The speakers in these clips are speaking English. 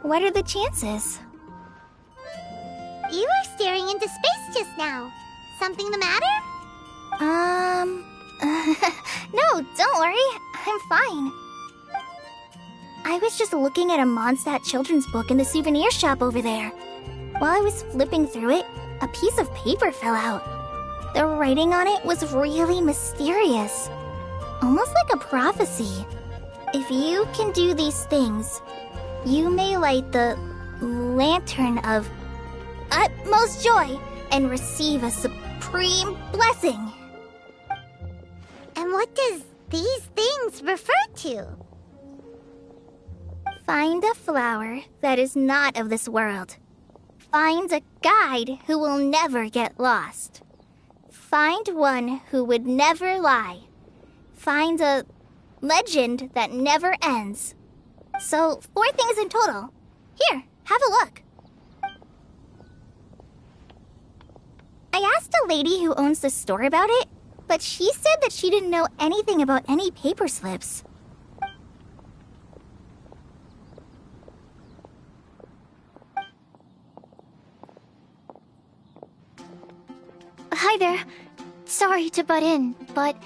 what are the chances? You were staring into space just now. Something the matter? No, don't worry. I'm fine. I was just looking at a Mondstadt children's book in the souvenir shop over there. While I was flipping through it, a piece of paper fell out. The writing on it was really mysterious. Almost like a prophecy. If you can do these things, you may light the lantern of utmost joy and receive a supreme blessing. And what does these things refer to? Find a flower that is not of this world. Find a guide who will never get lost. Find one who would never lie. Find a legend that never ends. So, 4 things in total. Here, have a look. I asked a lady who owns the store about it, but she said that she didn't know anything about any paper slips. Hi there. Sorry to butt in, but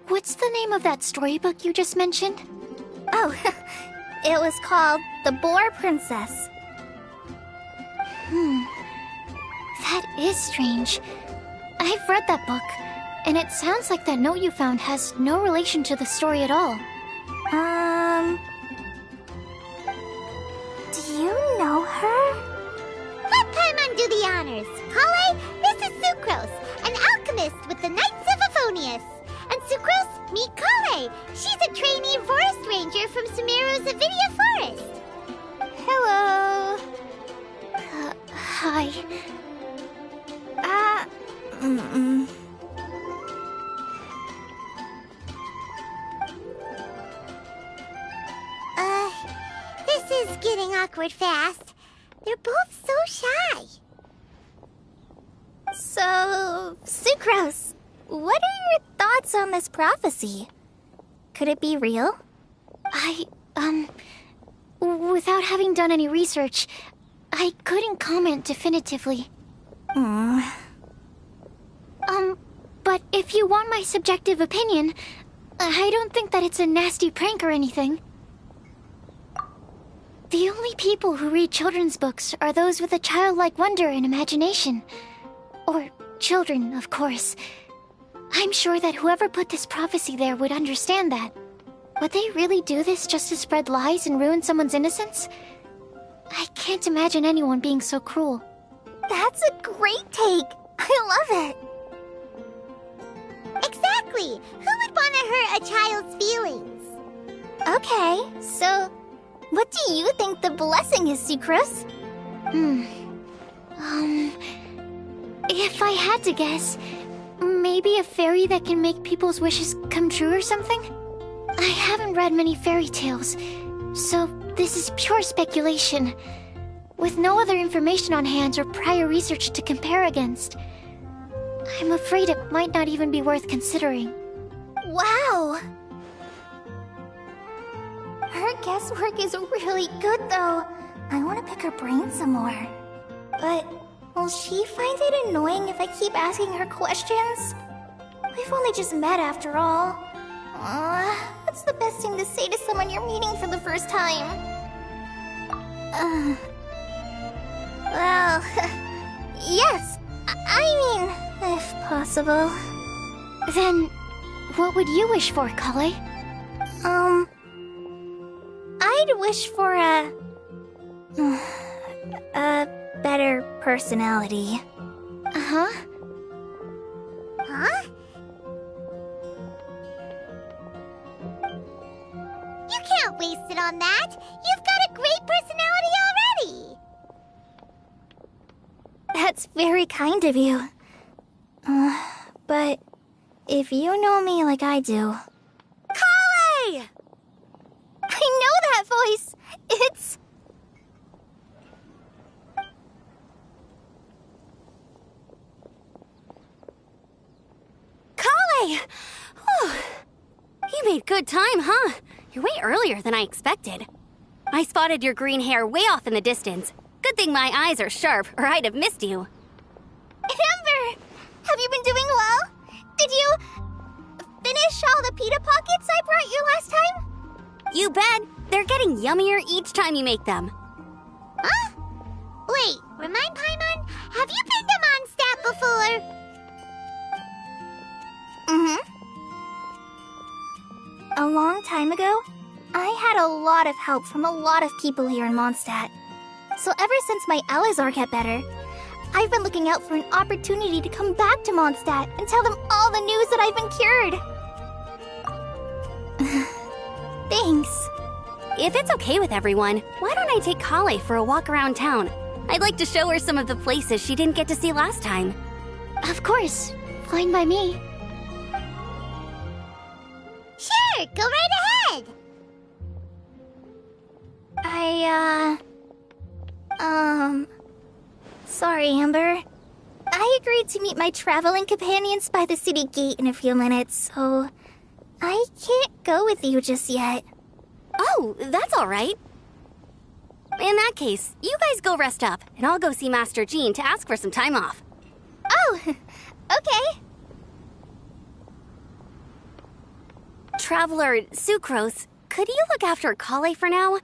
what's the name of that storybook you just mentioned? Oh, it was called The Boar Princess. That is strange. I've read that book, and it sounds like that note you found has no relation to the story at all. Do you know her? Let Paimon do the honors. Kale, this is Sucrose, an alchemist with the Knights of Aphonius. And Sucrose, meet Kale. She's a trainee forest ranger from Sumeru's Avidia Forest. Hello. Hi. This is getting awkward fast. They're both so shy. So, Sucrose, what are your thoughts on this prophecy? Could it be real? Without having done any research, I couldn't comment definitively. But if you want my subjective opinion, I don't think that it's a nasty prank or anything. The only people who read children's books are those with a childlike wonder and imagination. Or children, of course. I'm sure that whoever put this prophecy there would understand that. Would they really do this just to spread lies and ruin someone's innocence? I can't imagine anyone being so cruel. That's a great take. I love it. Exactly. Who would want to hurt a child's feelings? Okay, so what do you think the blessing is, Sucrose? If I had to guess, maybe a fairy that can make people's wishes come true or something? I haven't read many fairy tales, so this is pure speculation, with no other information on hand or prior research to compare against. I'm afraid it might not even be worth considering. Wow! Her guesswork is really good, though. I want to pick her brain some more. But will she find it annoying if I keep asking her questions? We've only just met after all. What's the best thing to say to someone you're meeting for the first time? Well, yes. I mean, if possible. Then, what would you wish for, Kale? I'd wish for a better personality. Uh-huh. Huh? You can't waste it on that. You've got a great personality already. That's very kind of you. But if you know me like I do... Kale! I know that voice! It's... Kale! You made good time, huh? You're way earlier than I expected. I spotted your green hair way off in the distance. Good thing my eyes are sharp, or I'd have missed you. Amber! Have you been doing well? Did you finish all the pita pockets I brought you last time? You bet. They're getting yummier each time you make them. Huh? Wait, remind Paimon, have you been to Mondstadt before? A long time ago, I had a lot of help from a lot of people here in Mondstadt. So ever since my Elazar got better, I've been looking out for an opportunity to come back to Mondstadt and tell them all the news that I've been cured. Thanks. If it's okay with everyone, why don't I take Kale for a walk around town? I'd like to show her some of the places she didn't get to see last time. Of course. Fine by me. Sure, go right ahead. Sorry, Amber. I agreed to meet my traveling companions by the city gate in a few minutes, so I can't go with you just yet. Oh, that's all right. In that case, you guys go rest up, and I'll go see Master Jean to ask for some time off. Oh, okay. Traveler Sucrose, could you look after Kale for now?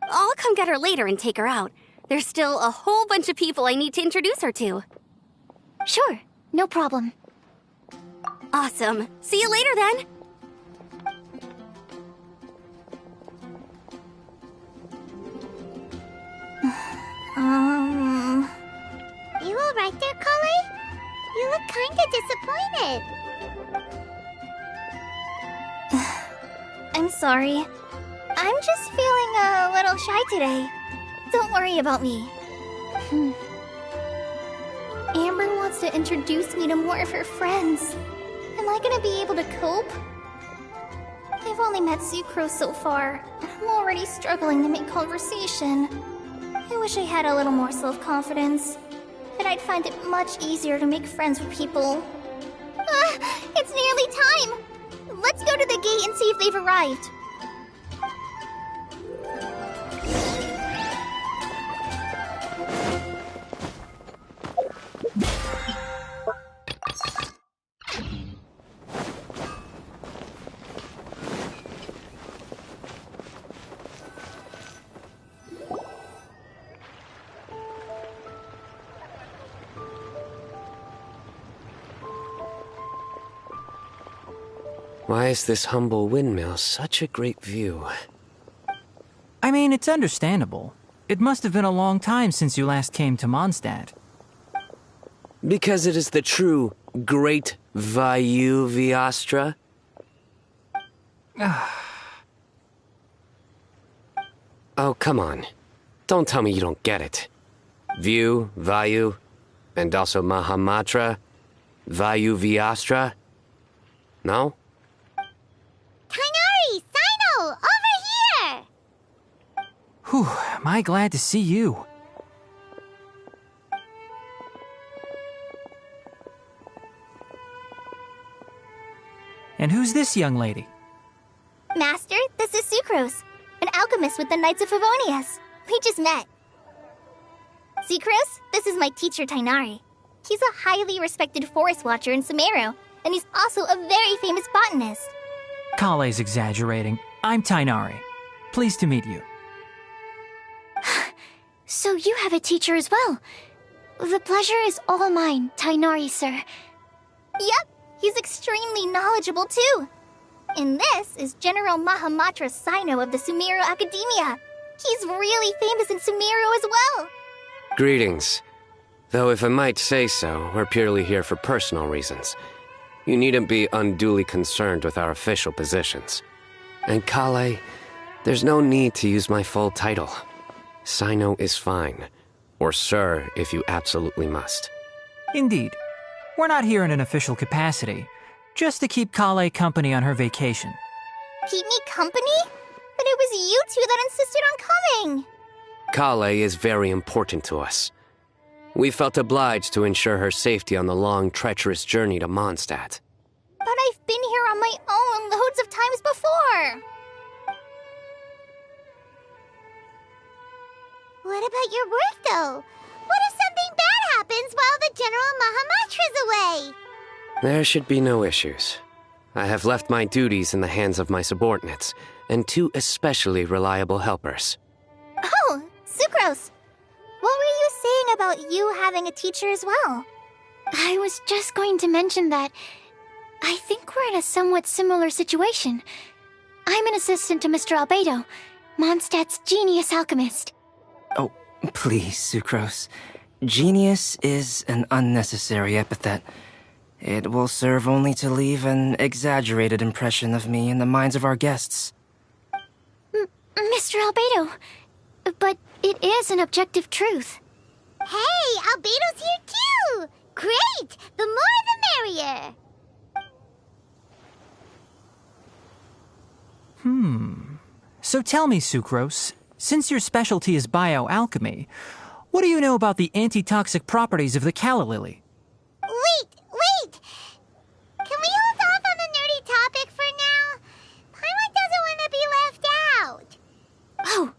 I'll come get her later and take her out. There's still a whole bunch of people I need to introduce her to. Sure, no problem. Awesome. See you later then. You alright there, Kale? You look kinda disappointed. I'm sorry. I'm just feeling a little shy today. Don't worry about me. Amber wants to introduce me to more of her friends. Am I gonna be able to cope? I've only met Sucrose so far, and I'm already struggling to make conversation. I wish I had a little more self-confidence. Then I'd find it much easier to make friends with people. It's nearly time! Let's go to the gate and see if they've arrived. Why is this humble windmill such a great view? I mean, it's understandable. It must have been a long time since you last came to Mondstadt. Because it is the true Great Vayu Viastra? Oh, come on. Don't tell me you don't get it. View, Vayu, and also Mahamatra, Vayu Viastra? No? Tainari! Sino! Over here! Whew, am I glad to see you. And who's this young lady? Master, this is Sucrose, an alchemist with the Knights of Favonius. We just met. Sucrose, this is my teacher Tainari. He's a highly respected forest watcher in Sumeru, and he's also a very famous botanist. Kale's exaggerating. I'm Tainari. Pleased to meet you. So you have a teacher as well. The pleasure is all mine, Tainari, sir. Yep, he's extremely knowledgeable too. And this is General Mahamatra Sino of the Sumeru Academia. He's really famous in Sumeru as well. Greetings. Though if I might say so, we're purely here for personal reasons. You needn't be unduly concerned with our official positions. And Kale, there's no need to use my full title. Sino is fine. Or sir, if you absolutely must. Indeed. We're not here in an official capacity, just to keep Kale company on her vacation. Keep me company? But it was you two that insisted on coming. Kale is very important to us. We felt obliged to ensure her safety on the long, treacherous journey to Mondstadt. But I've been here on my own loads of times before. What about your work, though? What if something bad happens while the General Mahamatra's away? There should be no issues. I have left my duties in the hands of my subordinates, and 2 especially reliable helpers. Oh, Sucrose! What were you saying about you having a teacher as well? I was just going to mention that I think we're in a somewhat similar situation. I'm an assistant to Mr. Albedo, Mondstadt's genius alchemist. Oh, please, Sucrose. Genius is an unnecessary epithet. It will serve only to leave an exaggerated impression of me in the minds of our guests. Mr. Albedo, but it is an objective truth. Hey, Albedo's here too! Great! The more the merrier! So tell me, Sucrose, since your specialty is bioalchemy, what do you know about the antitoxic properties of the calla lily? Wait! Can we hold off on the nerdy topic for now? Paimon doesn't want to be left out. Oh,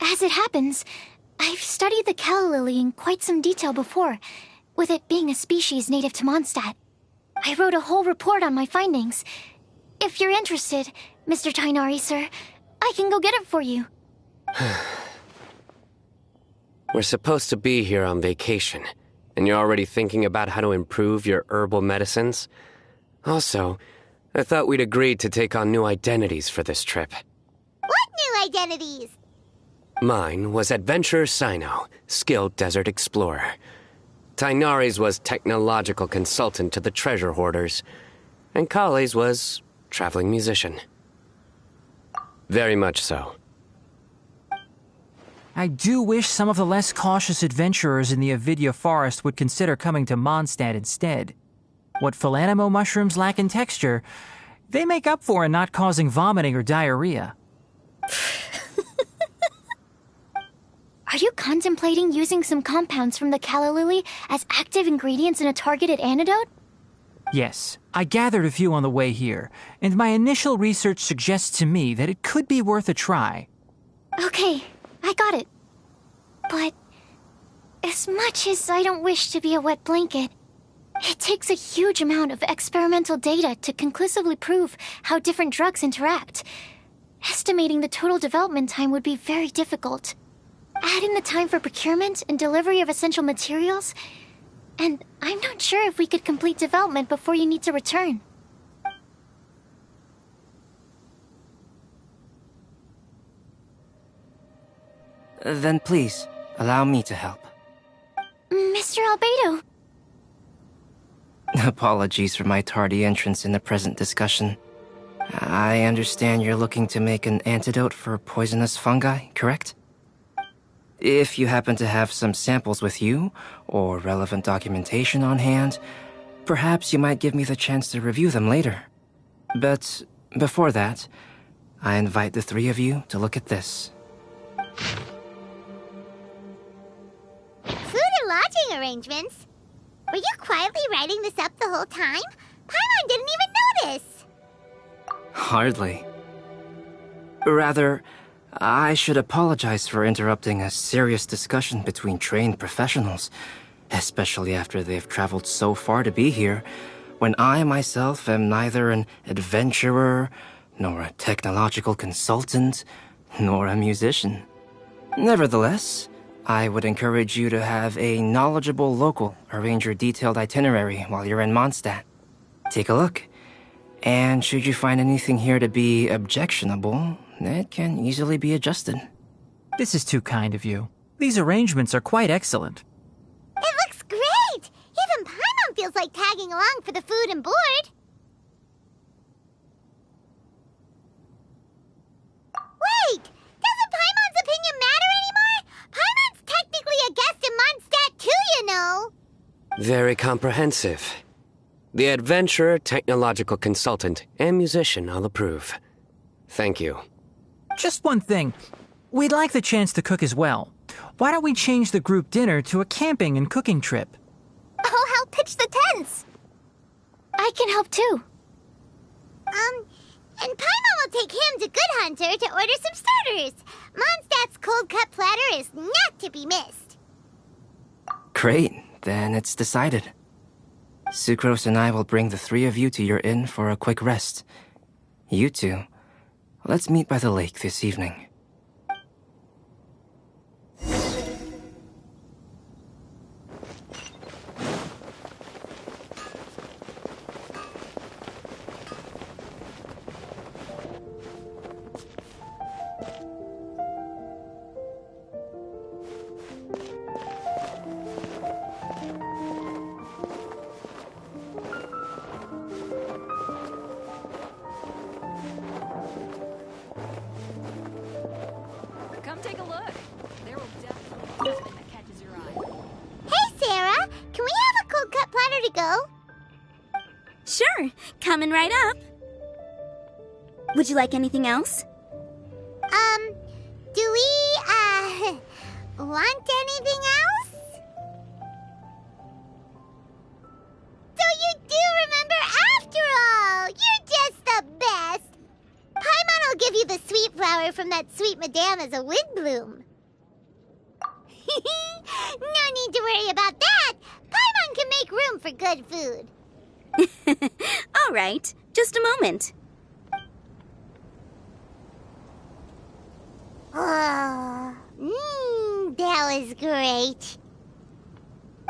as it happens, I've studied the calla lily in quite some detail before, with it being a species native to Mondstadt. I wrote a whole report on my findings. If you're interested, Mr. Tainari, sir, I can go get it for you. We're supposed to be here on vacation, and you're already thinking about how to improve your herbal medicines? Also, I thought we'd agreed to take on new identities for this trip. What new identities? Mine was Adventurer Sino, skilled desert explorer. Tainari's was technological consultant to the treasure hoarders, and Kale's was traveling musician. Very much so. I do wish some of the less cautious adventurers in the Avidya forest would consider coming to Mondstadt instead. What Philanimo mushrooms lack in texture, they make up for in not causing vomiting or diarrhea. Are you contemplating using some compounds from the calla lily as active ingredients in a targeted antidote? Yes, I gathered a few on the way here, and my initial research suggests to me that it could be worth a try. Okay, I got it. But as much as I don't wish to be a wet blanket, it takes a huge amount of experimental data to conclusively prove how different drugs interact. Estimating the total development time would be very difficult. Add in the time for procurement and delivery of essential materials, and I'm not sure if we could complete development before you need to return. Then please, allow me to help. Mr. Albedo. Apologies for my tardy entrance in the present discussion. I understand you're looking to make an antidote for poisonous fungi, correct? If you happen to have some samples with you, or relevant documentation on hand, perhaps you might give me the chance to review them later. But before that, I invite the 3 of you to look at this. Food and lodging arrangements? Were you quietly writing this up the whole time? Paimon didn't even notice! Hardly. Rather, I should apologize for interrupting a serious discussion between trained professionals, especially after they've traveled so far to be here, when I myself am neither an adventurer, nor a technological consultant, nor a musician. Nevertheless, I would encourage you to have a knowledgeable local arrange your detailed itinerary while you're in Mondstadt. Take a look, and should you find anything here to be objectionable, it can easily be adjusted. This is too kind of you. These arrangements are quite excellent. It looks great! Even Paimon feels like tagging along for the food and board. Wait! Doesn't Paimon's opinion matter anymore? Paimon's technically a guest in Mondstadt too, you know! Very comprehensive. The adventurer, technological consultant, and musician all approve. Thank you. Just one thing. We'd like the chance to cook as well. Why don't we change the group dinner to a camping and cooking trip? I'll help pitch the tents. I can help too. And Paimon will take him to Good Hunter to order some starters. Mondstadt's cold cut platter is not to be missed. Great, then it's decided. Sucrose and I will bring the three of you to your inn for a quick rest. You two, let's meet by the lake this evening. Come take a look. There will definitely be something that catches your eye. Hey, Sarah, can we have a cold cut platter to go? Sure, coming right up. Would you like anything else? Do we, want anything else? So you do remember after all! You're just the best! Paimon will give you the sweet flower from that sweet madame as a windblume. No need to worry about that! Paimon can make room for good food. All right, just a moment. Oh, that was great.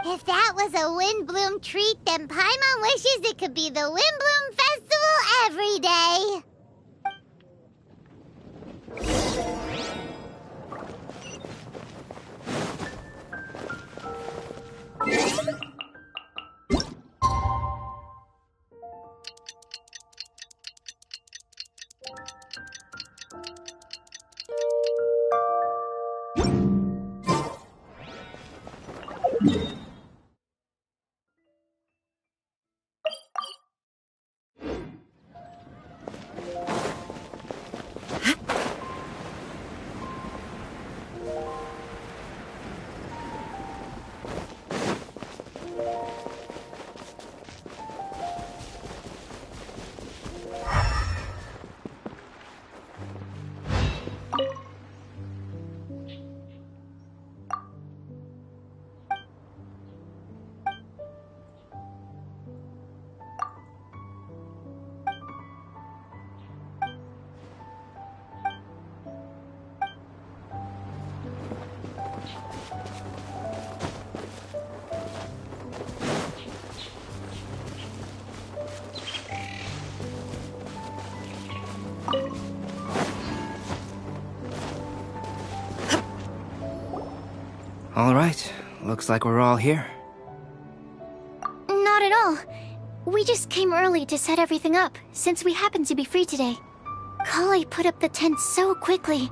If that was a windblume treat, then Paimon wishes it could be the Windblume Festival every day. All right, looks like we're all here. Not at all. We just came early to set everything up, since we happen to be free today. Kale put up the tent so quickly,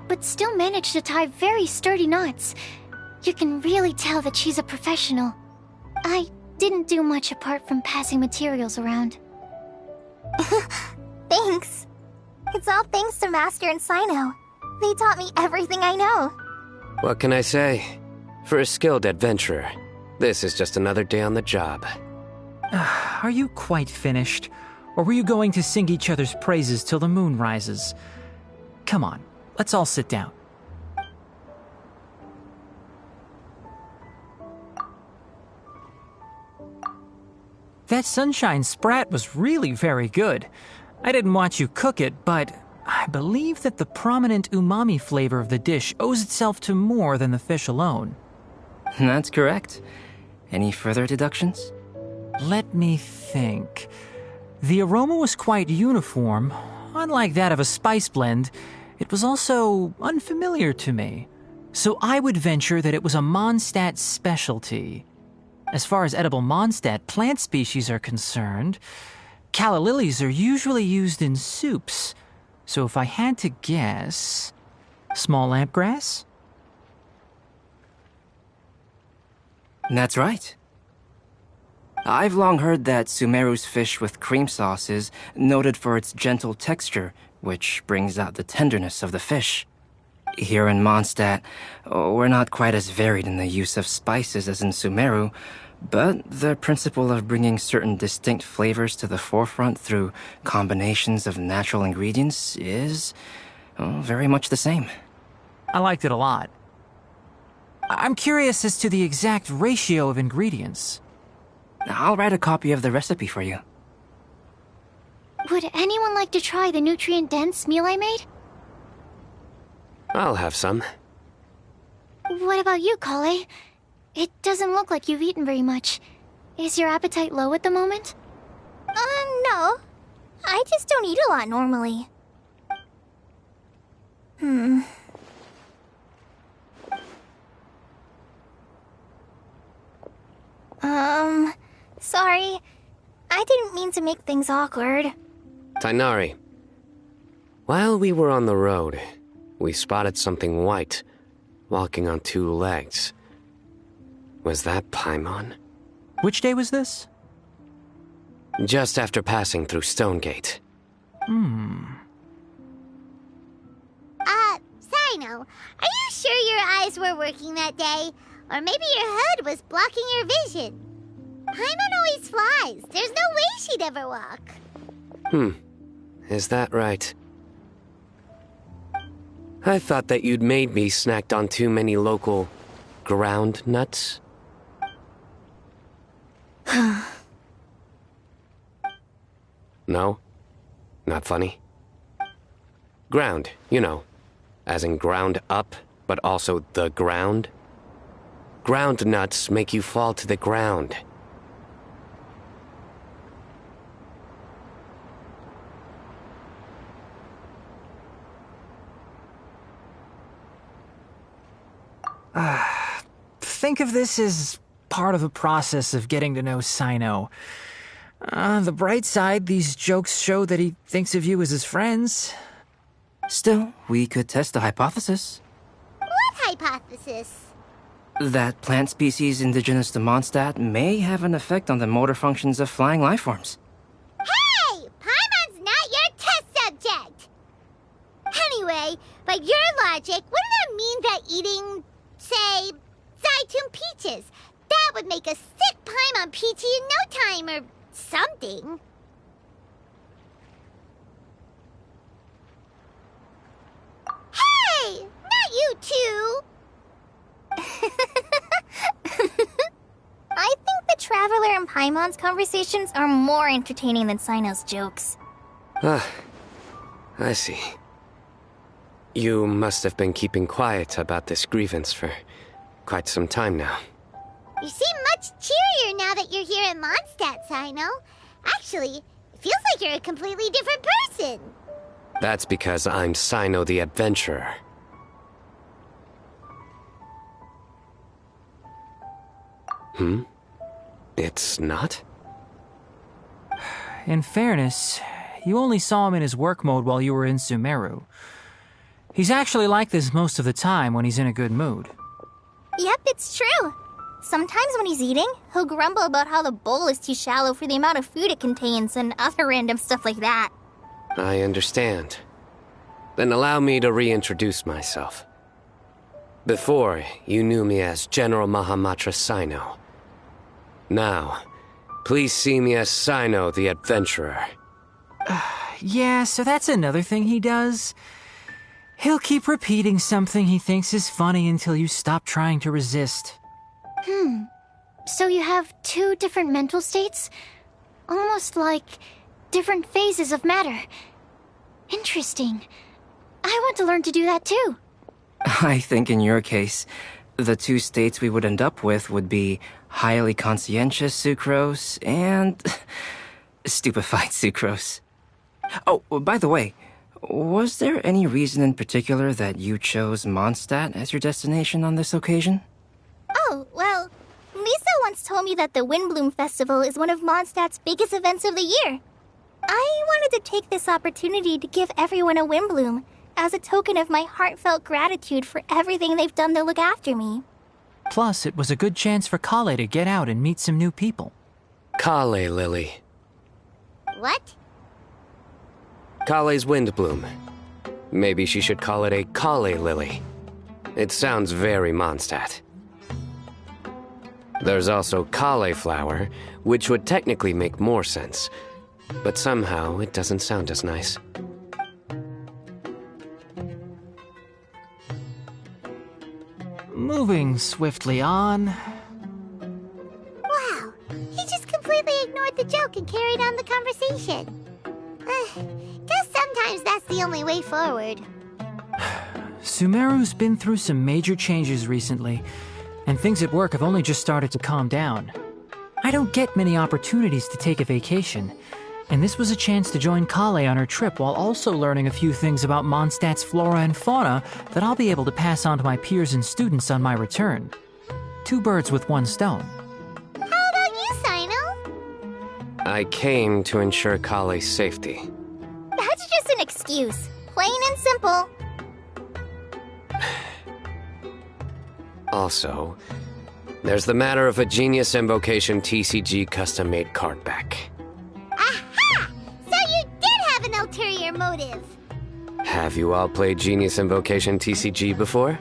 but still managed to tie very sturdy knots. You can really tell that she's a professional. I didn't do much apart from passing materials around. Thanks. It's all thanks to Master and Sino. They taught me everything I know. What can I say? For a skilled adventurer, this is just another day on the job. Are you quite finished? Or were you going to sing each other's praises till the moon rises? Come on, let's all sit down. That sunshine sprat was really very good. I didn't watch you cook it, but I believe that the prominent umami flavor of the dish owes itself to more than the fish alone. That's correct. Any further deductions? Let me think. The aroma was quite uniform. Unlike that of a spice blend, it was also unfamiliar to me. So I would venture that it was a Mondstadt specialty. As far as edible Mondstadt plant species are concerned, calla lilies are usually used in soups. So if I had to guess... small lampgrass? That's right. I've long heard that Sumeru's fish with cream sauce is noted for its gentle texture, which brings out the tenderness of the fish. Here in Mondstadt, we're not quite as varied in the use of spices as in Sumeru, but the principle of bringing certain distinct flavors to the forefront through combinations of natural ingredients is very much the same. I liked it a lot. I'm curious as to the exact ratio of ingredients. I'll write a copy of the recipe for you. Would anyone like to try the nutrient-dense meal I made? I'll have some. What about you, Kale? It doesn't look like you've eaten very much. Is your appetite low at the moment? No. I just don't eat a lot normally. Sorry. I didn't mean to make things awkward. Tainari. While we were on the road, we spotted something white, walking on two legs. Was that Paimon? Which day was this? Just after passing through Stonegate. Sino, are you sure your eyes were working that day? Or maybe your hood was blocking your vision? Paimon always flies. There's no way she'd ever walk. Is that right? I thought that you'd made me snacked on too many local ground nuts. No? Not funny? Ground, you know. As in ground up, but also the ground. Ground nuts make you fall to the ground. Think of this as part of the process of getting to know Sino. The bright side, these jokes show that he thinks of you as his friends. Still, we could test the hypothesis. What hypothesis? That plant species indigenous to Mondstadt may have an effect on the motor functions of flying lifeforms. Hey! Paimon's not your test subject! Anyway, by your logic, wouldn't that mean that eating, say, Zaitun peaches, that would make a sick Paimon peachy in no time or something? Hey! Not you two! I think the Traveler and Paimon's conversations are more entertaining than Sino's jokes. I see. You must have been keeping quiet about this grievance for quite some time now. You seem much cheerier now that you're here in Mondstadt, Sino. Actually, it feels like you're a completely different person. That's because I'm Sino the Adventurer. It's not? In fairness, you only saw him in his work mode while you were in Sumeru. He's actually like this most of the time when he's in a good mood. Yep, it's true. Sometimes when he's eating, he'll grumble about how the bowl is too shallow for the amount of food it contains and other random stuff like that. I understand. Then allow me to reintroduce myself. Before, you knew me as General Mahamatra Sino. Now, please see me as Sino the Adventurer. Yeah, so that's another thing he does. He'll keep repeating something he thinks is funny until you stop trying to resist. So you have two different mental states? Almost like different phases of matter. Interesting. I want to learn to do that too. I think in your case, the two states we would end up with would be highly conscientious sucrose and stupefied sucrose. Oh, by the way, was there any reason in particular that you chose Mondstadt as your destination on this occasion? Oh, well, Lisa once told me that the Windblume Festival is one of Mondstadt's biggest events of the year. I wanted to take this opportunity to give everyone a Windblume as a token of my heartfelt gratitude for everything they've done to look after me. Plus, it was a good chance for Kale to get out and meet some new people. Kale Lily. What? Kale's Windblume. Maybe she should call it a Kale Lily. It sounds very Mondstadt. There's also cauliflower, which would technically make more sense, but somehow it doesn't sound as nice. Moving swiftly on. Wow, he just completely ignored the joke and carried on the conversation. Guess sometimes that's the only way forward. Sumeru's been through some major changes recently, and things at work have only just started to calm down. I don't get many opportunities to take a vacation, and this was a chance to join Kale on her trip while also learning a few things about Mondstadt's flora and fauna that I'll be able to pass on to my peers and students on my return. 2 birds with 1 stone. How about you, Sino? I came to ensure Kale's safety. That's just an excuse. Plain and simple. Also, there's the matter of a Genius Invocation TCG custom-made card back. Aha! So you did have an ulterior motive. Have you all played Genius Invocation TCG before?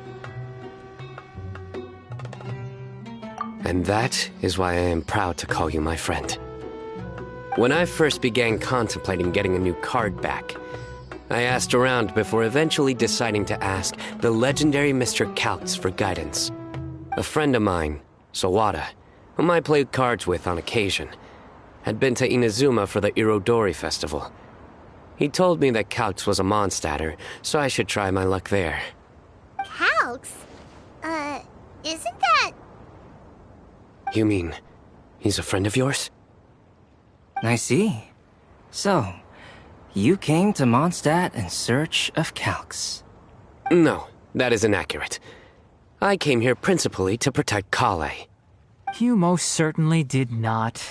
And that is why I am proud to call you my friend. When I first began contemplating getting a new card back, I asked around before eventually deciding to ask the legendary Mr. Calx for guidance. A friend of mine, Sawada, whom I played cards with on occasion, had been to Inazuma for the Irodori festival. He told me that Calx was a Mondstadter, so I should try my luck there. Calx? Isn't that... You mean, he's a friend of yours? I see. So, you came to Mondstadt in search of Calx. No, that is inaccurate. I came here principally to protect Kale. You most certainly did not.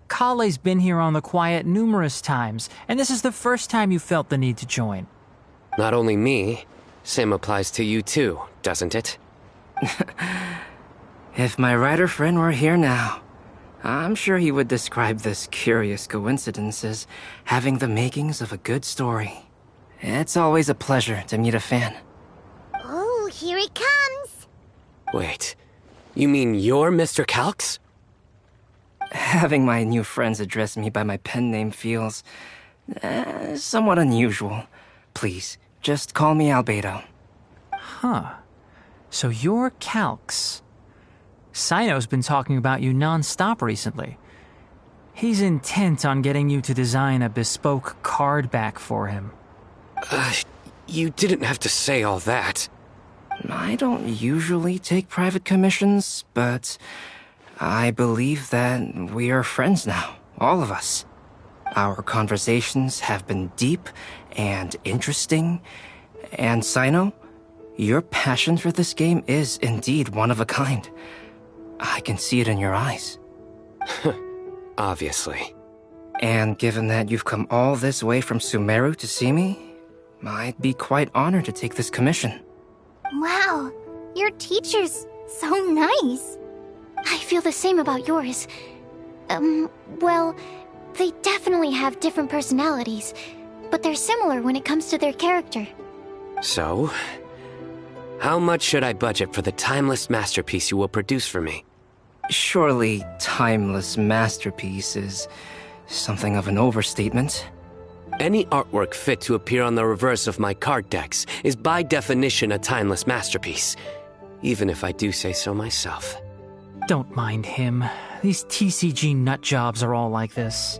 Kale's been here on the quiet numerous times, and this is the first time you felt the need to join. Not only me, same applies to you too, doesn't it? If my writer friend were here now, I'm sure he would describe this curious coincidence as having the makings of a good story. It's always a pleasure to meet a fan. Oh, here it comes. Wait, you mean you're Mr. Calx? Having my new friends address me by my pen name feels somewhat unusual. Please, just call me Albedo. Huh. So you're Calx. Sino's been talking about you non-stop recently. He's intent on getting you to design a bespoke card back for him. You didn't have to say all that. I don't usually take private commissions, but I believe that we are friends now, all of us. Our conversations have been deep and interesting, and Sino, your passion for this game is indeed one of a kind. I can see it in your eyes. Obviously. And given that you've come all this way from Sumeru to see me, I'd be quite honored to take this commission. Wow, your teacher's so nice. I feel the same about yours. Well, they definitely have different personalities, but they're similar when it comes to their character. So, how much should I budget for the timeless masterpiece you will produce for me? Surely, timeless masterpiece is something of an overstatement. Any artwork fit to appear on the reverse of my card decks is by definition a timeless masterpiece, even if I do say so myself. Don't mind him. These TCG nutjobs are all like this.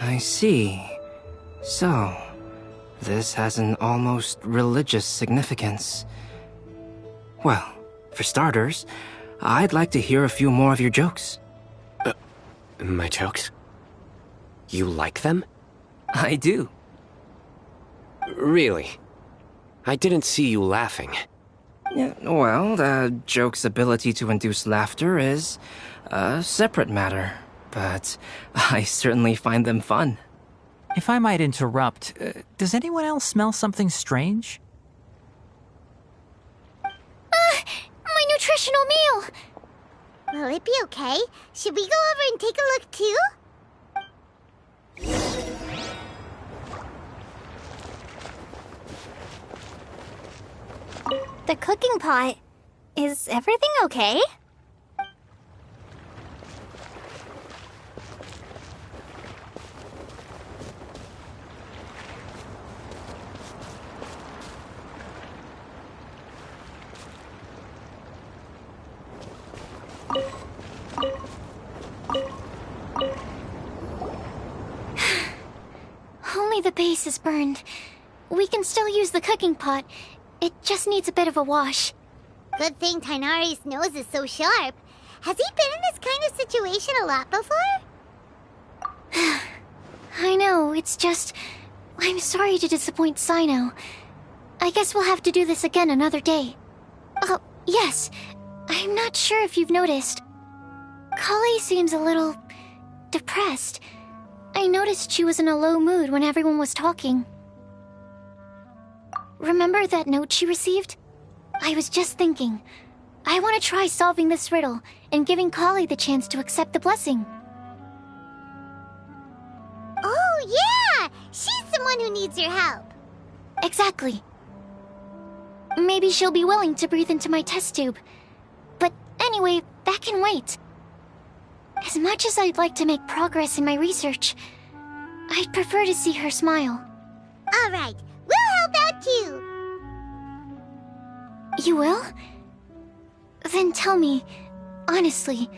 I see. So, this has an almost religious significance. Well, for starters, I'd like to hear a few more of your jokes. My jokes? You like them? I do. Really? I didn't see you laughing. Yeah, well, the joke's ability to induce laughter is a separate matter, but I certainly find them fun. If I might interrupt, does anyone else smell something strange? My nutritional meal! Will it be okay? Should we go over and take a look too? The cooking pot. Is everything okay? only the base is burned. We can still use the cooking pot. It just needs a bit of a wash. Good thing Tainari's nose is so sharp. Has he been in this kind of situation a lot before? I know, it's just... I'm sorry to disappoint Sino. I guess we'll have to do this again another day. Oh, yes. I'm not sure if you've noticed. Kale seems a little... depressed. I noticed she was in a low mood when everyone was talking. Remember that note she received? I was just thinking. I want to try solving this riddle and giving Kale the chance to accept the blessing. Oh, yeah! She's someone who needs your help. Exactly. Maybe she'll be willing to breathe into my test tube. But anyway, that can wait. As much as I'd like to make progress in my research, I'd prefer to see her smile. All right, we'll help out too. You will? Then tell me, honestly,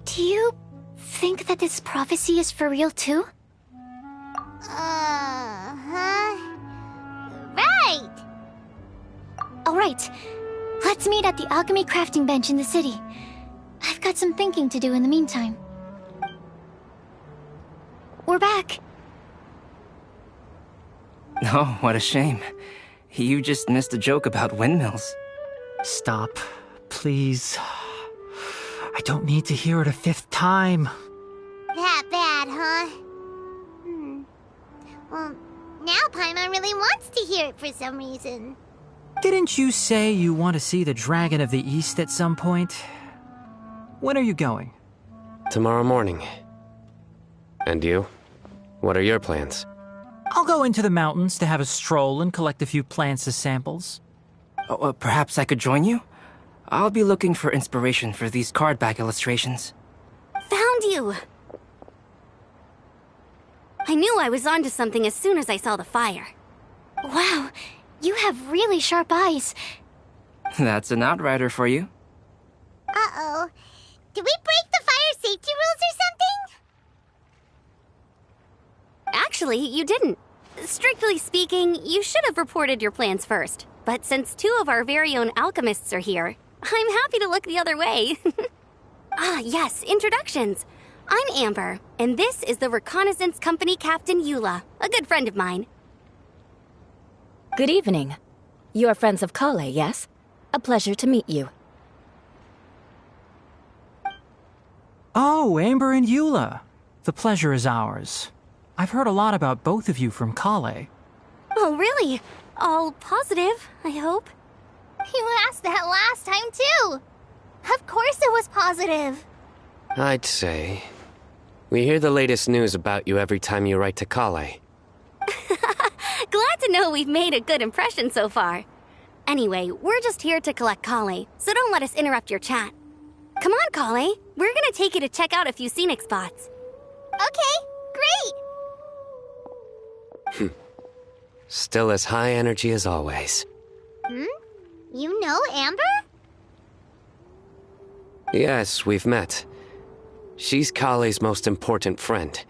do you think that this prophecy is for real too? Right. Alright, let's meet at the alchemy crafting bench in the city. I've got some thinking to do in the meantime. We're back. Oh, what a shame. You just missed a joke about windmills. Stop, please. I don't need to hear it a fifth time. That bad, huh? Well, now Paimon really wants to hear it for some reason. Didn't you say you want to see the Dragon of the East at some point? When are you going? Tomorrow morning. And you? What are your plans? I'll go into the mountains to have a stroll and collect a few plants as samples. Oh, perhaps I could join you? I'll be looking for inspiration for these card back illustrations. Found you! I knew I was onto something as soon as I saw the fire. Wow, you have really sharp eyes. That's an outrider for you. Uh-oh. Did we break the fire safety rules or something? Actually, you didn't. Strictly speaking, you should have reported your plans first. But since two of our very own alchemists are here, I'm happy to look the other way. Ah, yes, introductions. I'm Amber, and this is the Reconnaissance Company Captain Eula, a good friend of mine. Good evening. You are friends of Kale, yes? A pleasure to meet you. Oh, Amber and Eula. The pleasure is ours. I've heard a lot about both of you from Kale. Oh, really? All positive, I hope. You asked that last time, too. Of course it was positive. I'd say. We hear the latest news about you every time you write to Kale. Glad to know we've made a good impression so far. Anyway, we're just here to collect Kale, so don't let us interrupt your chat. Come on, Kale. We're gonna take you to check out a few scenic spots. Okay, great. Still as high energy as always. You know Amber? Yes, we've met. She's Kale's most important friend.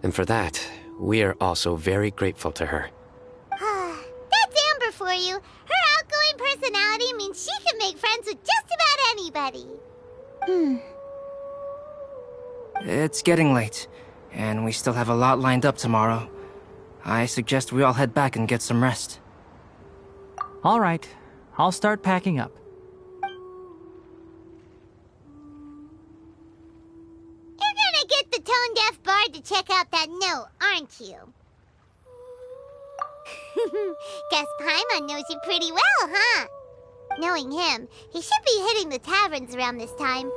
And for that, we are also very grateful to her. That's Amber for you. Her outgoing personality means she can make friends with just about anybody. It's getting late, and we still have a lot lined up tomorrow. I suggest we all head back and get some rest. All right, I'll start packing up. You're gonna get the tone-deaf bard to check out that note, aren't you? Guess Paimon knows you pretty well, huh? Knowing him, he should be hitting the taverns around this time.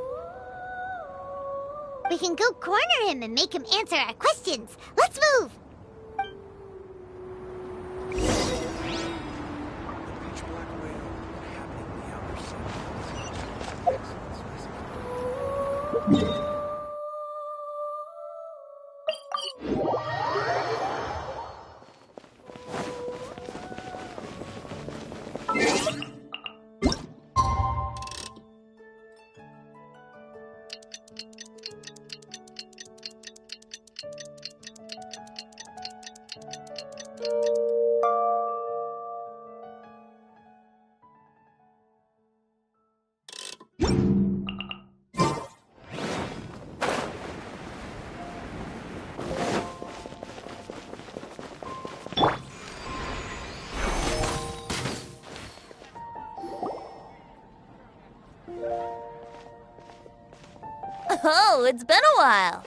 We can go corner him and make him answer our questions. Let's move! Oh, it's been a while.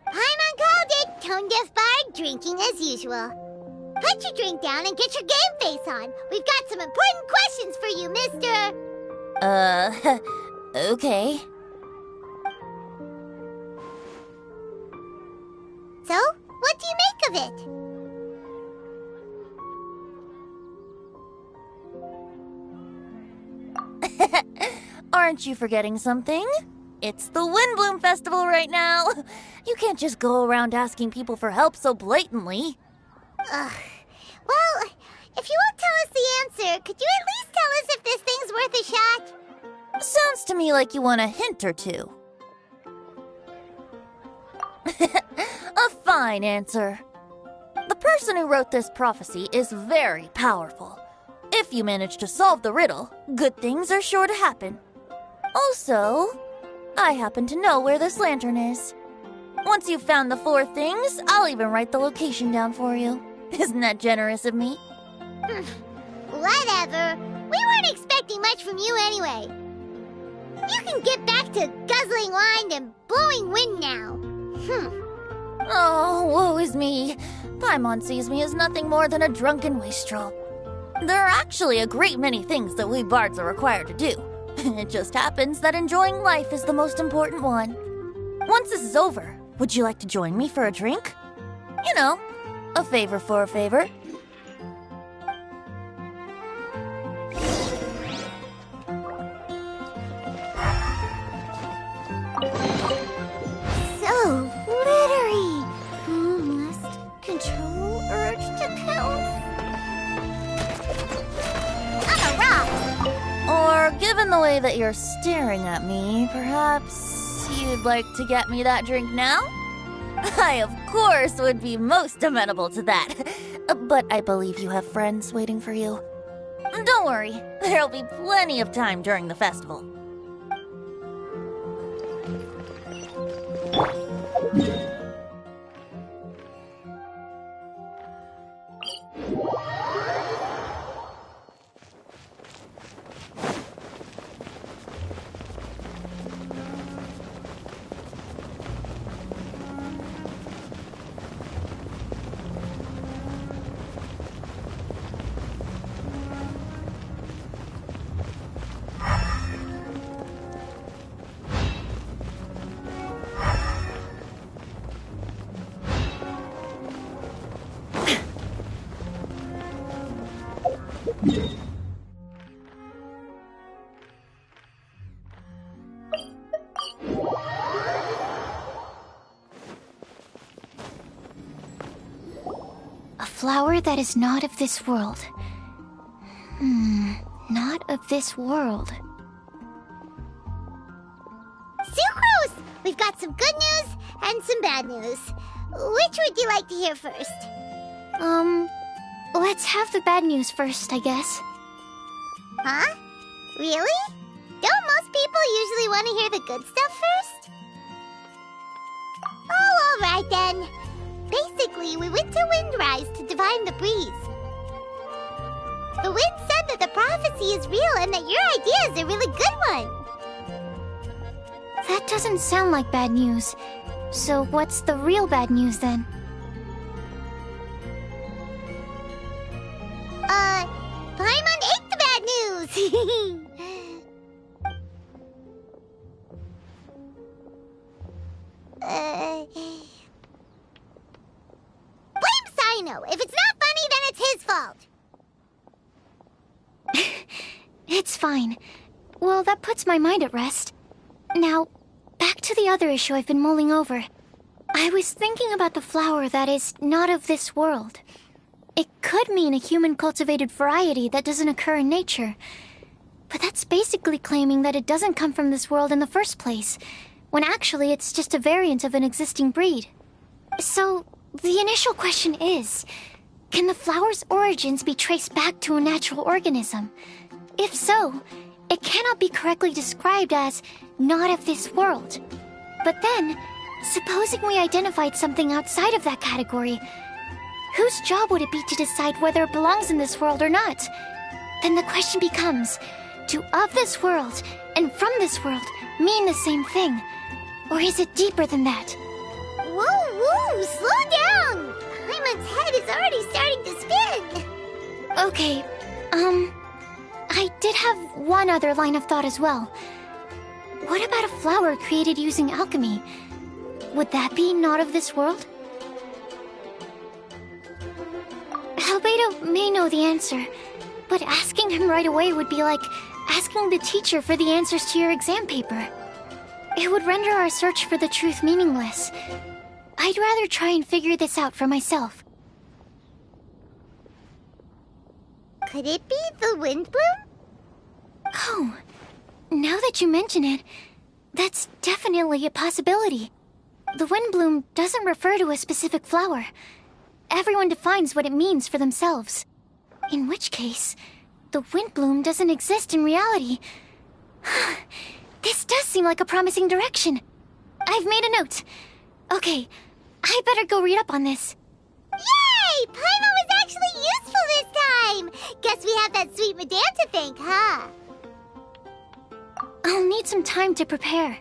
Paimon called it. Tone-deaf bard drinking as usual. Put your drink down and get your game face on. We've got some important questions for you, mister. Okay. So, what do you make of it? Aren't you forgetting something? It's the Windblume Festival right now. You can't just go around asking people for help so blatantly. Ugh. Well, if you won't tell us the answer, could you at least tell us if this thing's worth a shot? Sounds to me like you want a hint or two. A fine answer. The person who wrote this prophecy is very powerful. If you manage to solve the riddle, good things are sure to happen. Also, I happen to know where this lantern is. Once you've found the 4 things, I'll even write the location down for you. Isn't that generous of me? Whatever. We weren't expecting much from you anyway. You can get back to guzzling wine and blowing wind now. Oh, woe is me. Paimon sees me as nothing more than a drunken wastrel. There are actually a great many things that we bards are required to do. It just happens that enjoying life is the most important one. Once this is over, would you like to join me for a drink? You know, a favor for a favor. So glittery. Must control urge to count. I'm a rock. Or, given the way that you're staring at me, perhaps you'd like to get me that drink now? I, of course, would be most amenable to that. But I believe you have friends waiting for you. Don't worry, there'll be plenty of time during the festival. A flower that is not of this world. Not of this world. Sucrose! We've got some good news and some bad news. Which would you like to hear first? Let's have the bad news first, I guess. Huh? Really? Don't most people usually want to hear the good stuff first? Oh, alright then. Basically, we went to Windrise to divine the breeze. The wind said that the prophecy is real and that your idea is a really good one. That doesn't sound like bad news. So what's the real bad news then? Paimon ate the bad news! Blame Sino! If it's not funny, then it's his fault! It's fine. Well, that puts my mind at rest. Now, back to the other issue I've been mulling over. I was thinking about the flower that is not of this world. It could mean a human-cultivated variety that doesn't occur in nature. But that's basically claiming that it doesn't come from this world in the first place, when actually it's just a variant of an existing breed. So, the initial question is, can the flower's origins be traced back to a natural organism? If so, it cannot be correctly described as not of this world. But then, supposing we identified something outside of that category, whose job would it be to decide whether it belongs in this world or not? Then the question becomes, do of this world And from this world mean the same thing? Or is it deeper than that? Whoa, slow down! Paimon's head is already starting to spin! Okay, I did have one other line of thought as well. What about a flower created using alchemy? Would that be not of this world? Albedo may know the answer, but asking him right away would be like asking the teacher for the answers to your exam paper. It would render our search for the truth meaningless. I'd rather try and figure this out for myself. Could it be the windblume? Oh, now that you mention it, that's definitely a possibility. The windblume doesn't refer to a specific flower. Everyone defines what it means for themselves. In which case, the windblume doesn't exist in reality. This does seem like a promising direction. I've made a note. Okay, I better go read up on this. Yay! Paimon was actually useful this time! Guess we have that sweet madame to thank, huh? I'll need some time to prepare.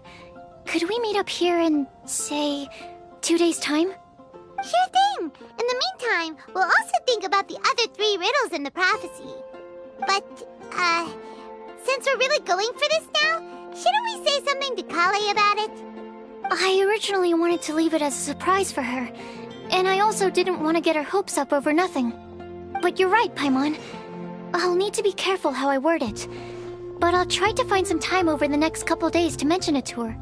Could we meet up here in, say, 2 days' time? Sure thing! In the meantime, we'll also think about the other 3 riddles in the prophecy. But, since we're really going for this now, shouldn't we say something to Kale about it? I originally wanted to leave it as a surprise for her, and I also didn't want to get her hopes up over nothing. But you're right, Paimon. I'll need to be careful how I word it. But I'll try to find some time over the next couple days to mention it to her.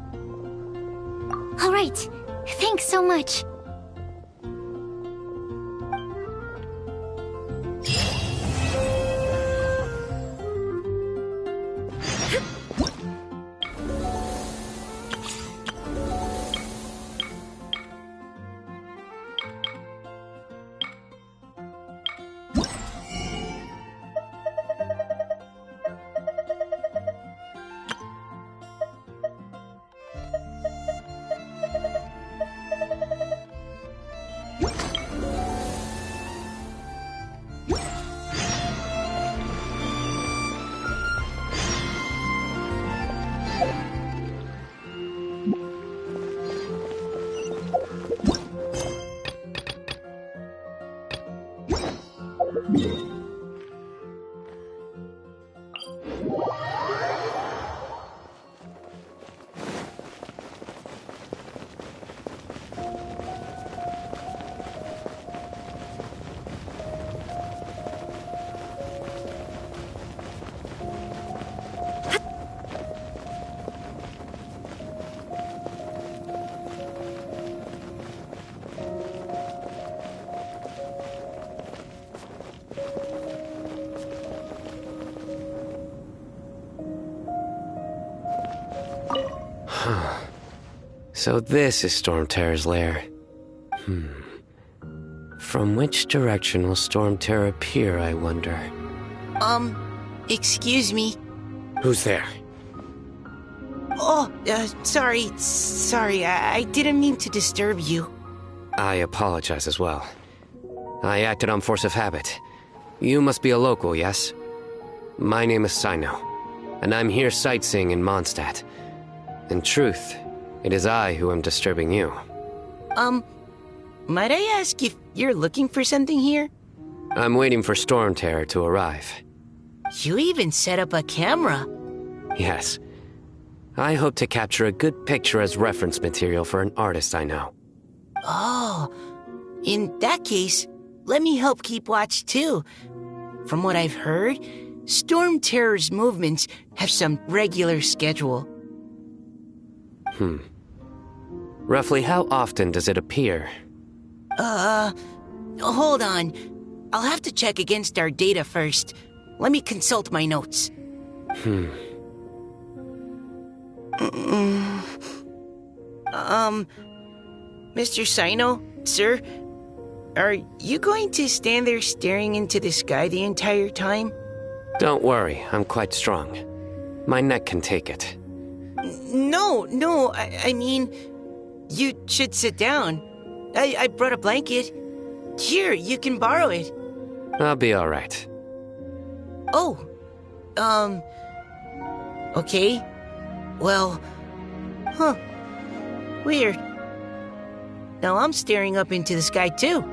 Alright, thanks so much. So this is Storm Terror's lair. From which direction will Storm Terror appear, I wonder? Excuse me. Who's there? Oh, sorry, I didn't mean to disturb you. I apologize as well. I acted on force of habit. You must be a local, yes? My name is Sino, and I'm here sightseeing in Mondstadt. In truth, it is I who am disturbing you. Might I ask if you're looking for something here? I'm waiting for Storm Terror to arrive. You even set up a camera. Yes. I hope to capture a good picture as reference material for an artist I know. Oh, in that case, let me help keep watch too. From what I've heard, Storm Terror's movements have some regular schedule. Roughly how often does it appear? Hold on. I'll have to check against our data first. Let me consult my notes. Mr. Sino, sir? Are you going to stand there staring into the sky the entire time? Don't worry, I'm quite strong. My neck can take it. No, I mean, you should sit down. I brought a blanket. Here, you can borrow it. I'll be alright. Oh, okay. Well, huh. Weird. Now I'm staring up into the sky too.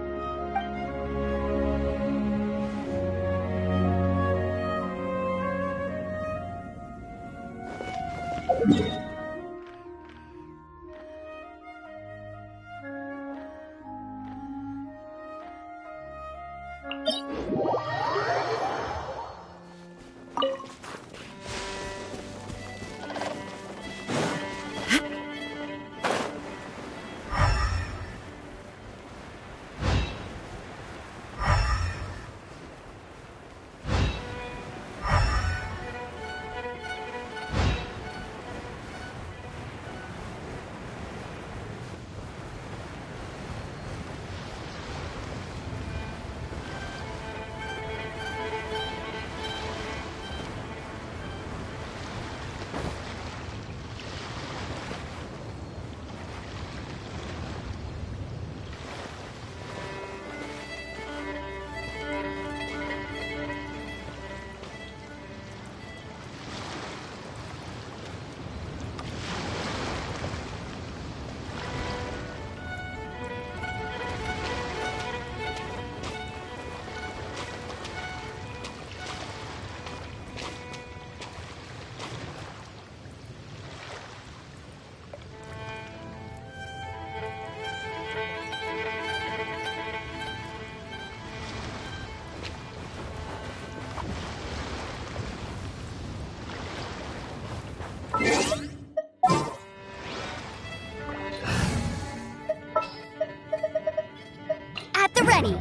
At the ready.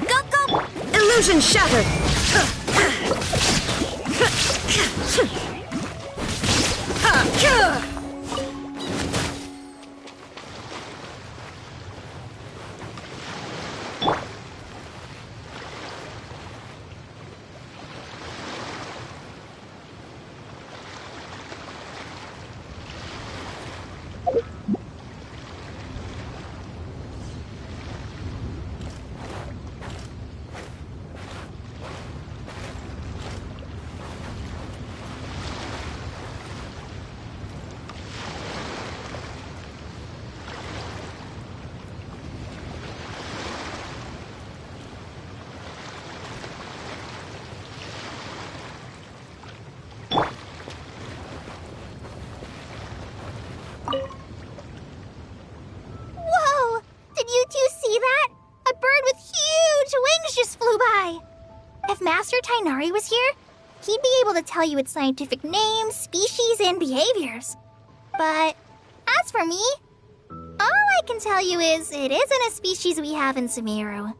Go, go! Illusion shattered! Whoa! Did you two see that? A bird with huge wings just flew by. If Master Tainari was here, he'd be able to tell you its scientific names, species, and behaviors. But as for me, all I can tell you is it isn't a species we have in Sumeru.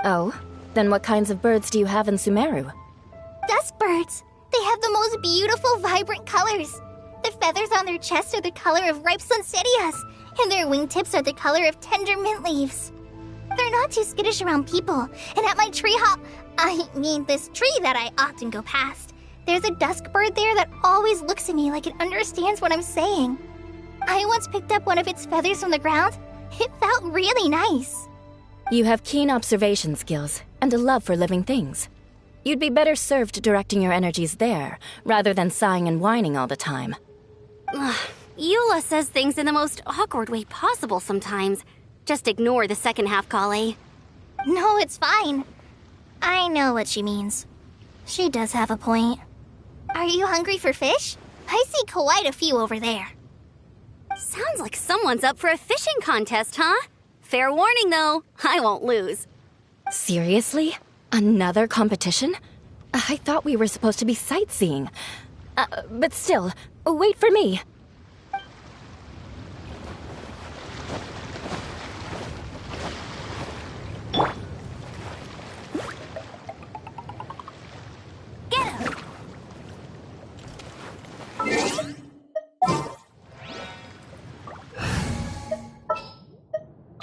Oh, then what kinds of birds do you have in Sumeru? Dusk birds. They have the most beautiful, vibrant colors. The feathers on their chests are the color of ripe sunsettias, and their wingtips are the color of tender mint leaves. They're not too skittish around people, and at my this tree that I often go past, there's a dusk bird there that always looks at me like it understands what I'm saying. I once picked up one of its feathers from the ground. It felt really nice. You have keen observation skills and a love for living things. You'd be better served directing your energies there, rather than sighing and whining all the time. Eula says things in the most awkward way possible sometimes. Just ignore the second half, Kale. No, it's fine. I know what she means. She does have a point. Are you hungry for fish? I see quite a few over there. Sounds like someone's up for a fishing contest, huh? Fair warning, though. I won't lose. Seriously? Another competition? I thought we were supposed to be sightseeing. But still, wait for me. Get him!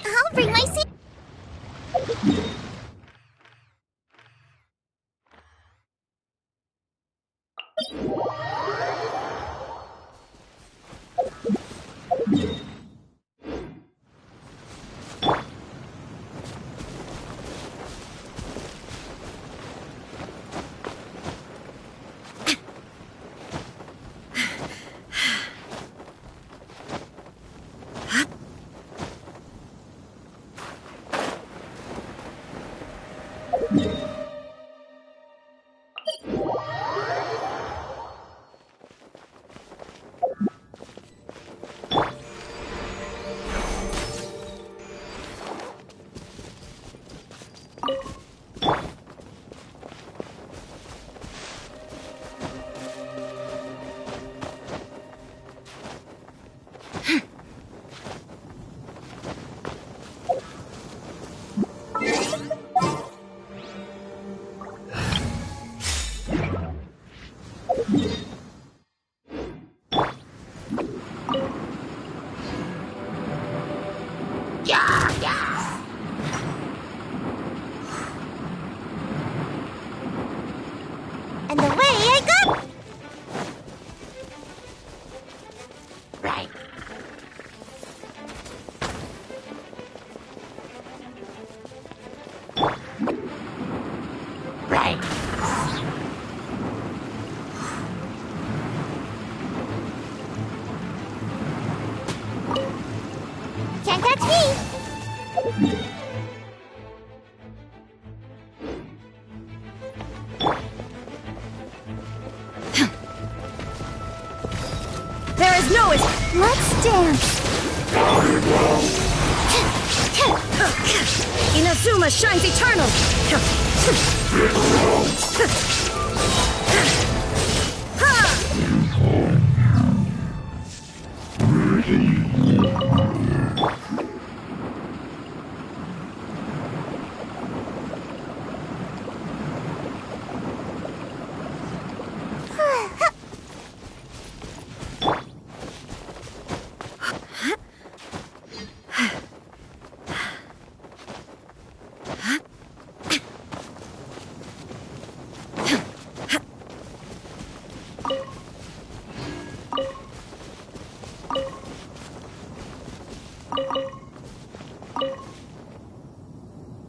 I'll bring my seat. And away I go! Right. Right. Can't touch me! There is no escape. Let's dance. Inazuma shines eternal.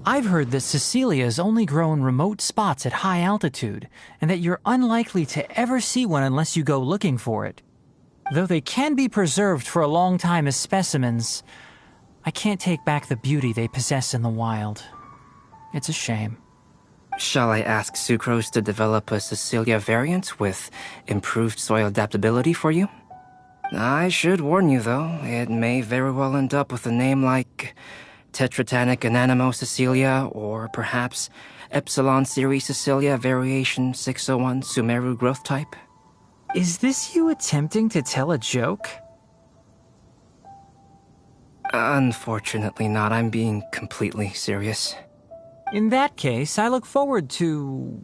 I've heard that Cecilias only grow in remote spots at high altitude, and that you're unlikely to ever see one unless you go looking for it. Though they can be preserved for a long time as specimens, I can't take back the beauty they possess in the wild. It's a shame. Shall I ask Sucrose to develop a Cecilia variant with improved soil adaptability for you? I should warn you, though, it may very well end up with a name like Tetratanic Ananimo Cecilia, or perhaps Epsilon Series Cecilia Variation 601 Sumeru Growth Type. Is this you attempting to tell a joke? Unfortunately not. I'm being completely serious. In that case, I look forward to,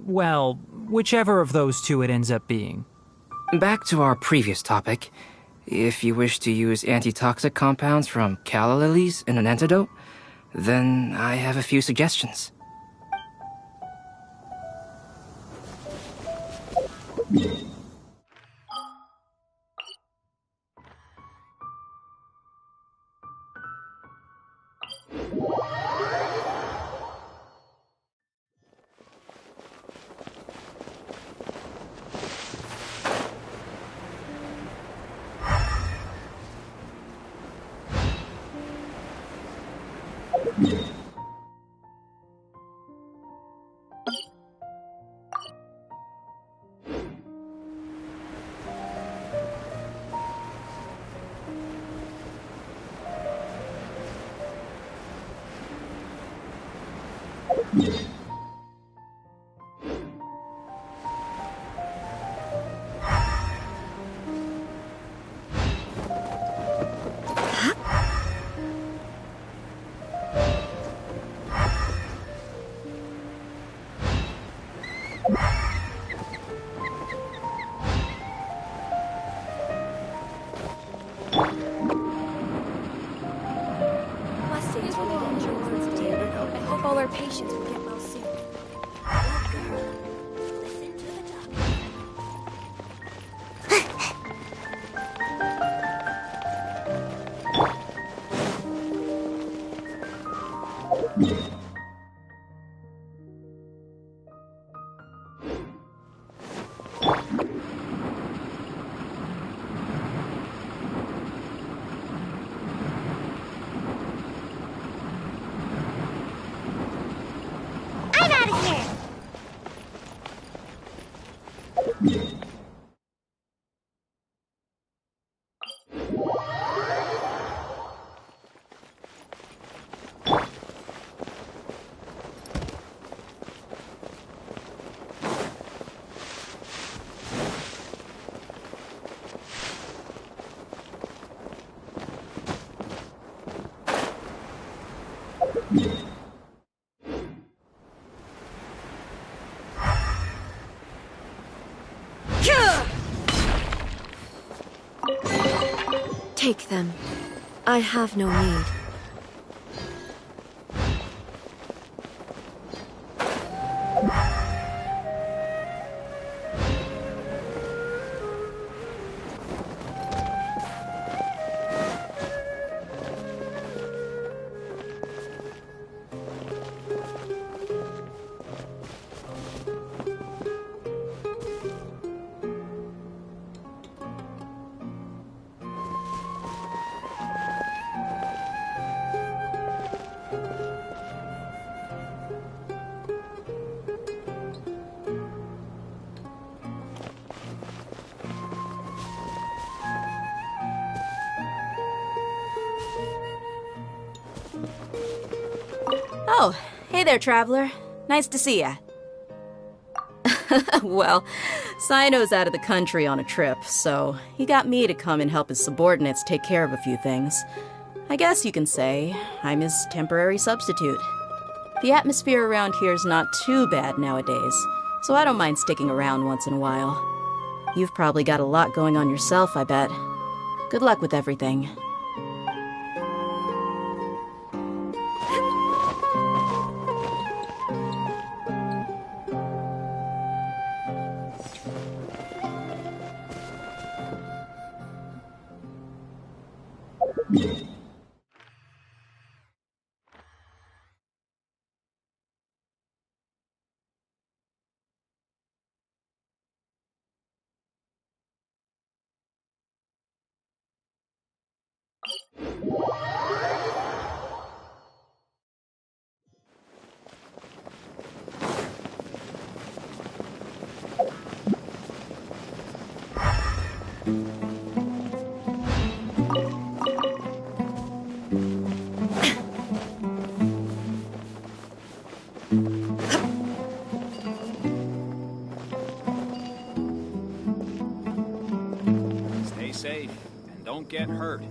well, whichever of those two it ends up being. Back to our previous topic. If you wish to use antitoxic compounds from calla lilies in an antidote, then I have a few suggestions. Patients will get well soon. Listen to the doctor. I'm out of here! Take them. I have no need. Oh, hey there, traveler. Nice to see ya. Well, Sino's out of the country on a trip, so he got me to come and help his subordinates take care of a few things. I guess you can say I'm his temporary substitute. The atmosphere around here is not too bad nowadays, so I don't mind sticking around once in a while. You've probably got a lot going on yourself, I bet. Good luck with everything. Stay safe and don't get hurt.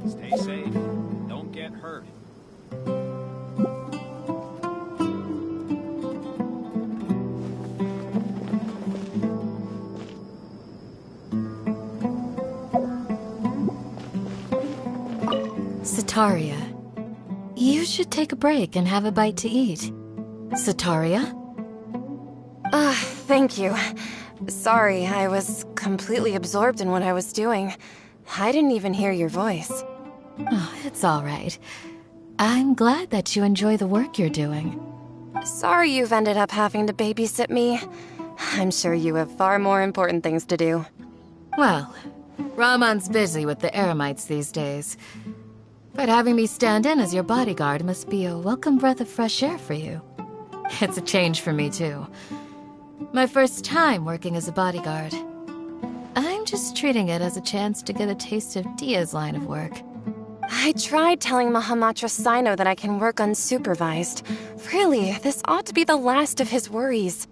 Stay safe. Don't get hurt. Sataria, you should take a break and have a bite to eat. Sataria? Thank you. Sorry, I was completely absorbed in what I was doing. I didn't even hear your voice. Oh, it's all right. I'm glad that you enjoy the work you're doing. Sorry you've ended up having to babysit me. I'm sure you have far more important things to do. Well, Ramon's busy with the Eremites these days. But having me stand in as your bodyguard must be a welcome breath of fresh air for you. It's a change for me, too. My first time working as a bodyguard. I'm just treating it as a chance to get a taste of Dia's line of work. I tried telling Mahamatra Sino that I can work unsupervised. Really, this ought to be the last of his worries.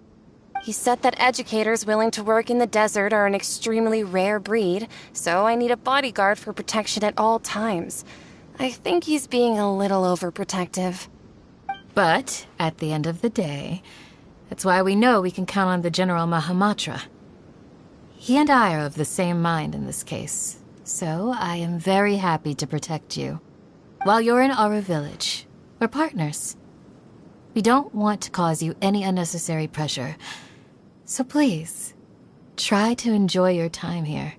He said that educators willing to work in the desert are an extremely rare breed, so I need a bodyguard for protection at all times. I think he's being a little overprotective. But, at the end of the day, that's why we know we can count on the General Mahamatra. He and I are of the same mind in this case, so I am very happy to protect you. While you're in our village, we're partners. We don't want to cause you any unnecessary pressure, so please, try to enjoy your time here.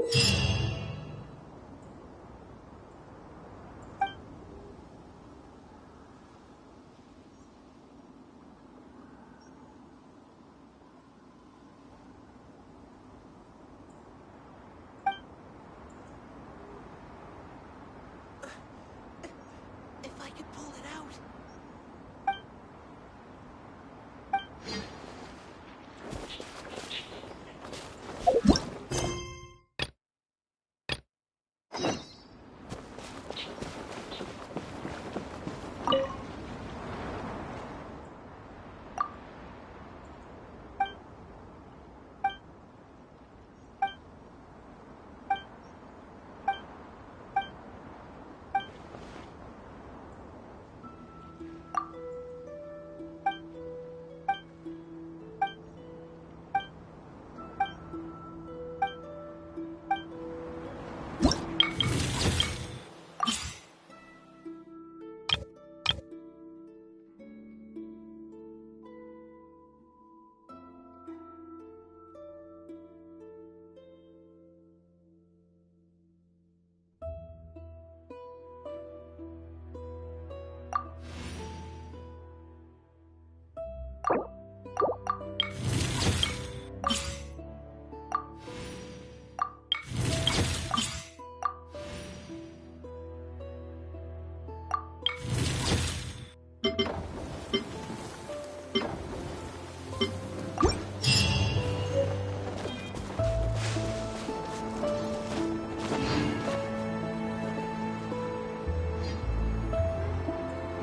Huh?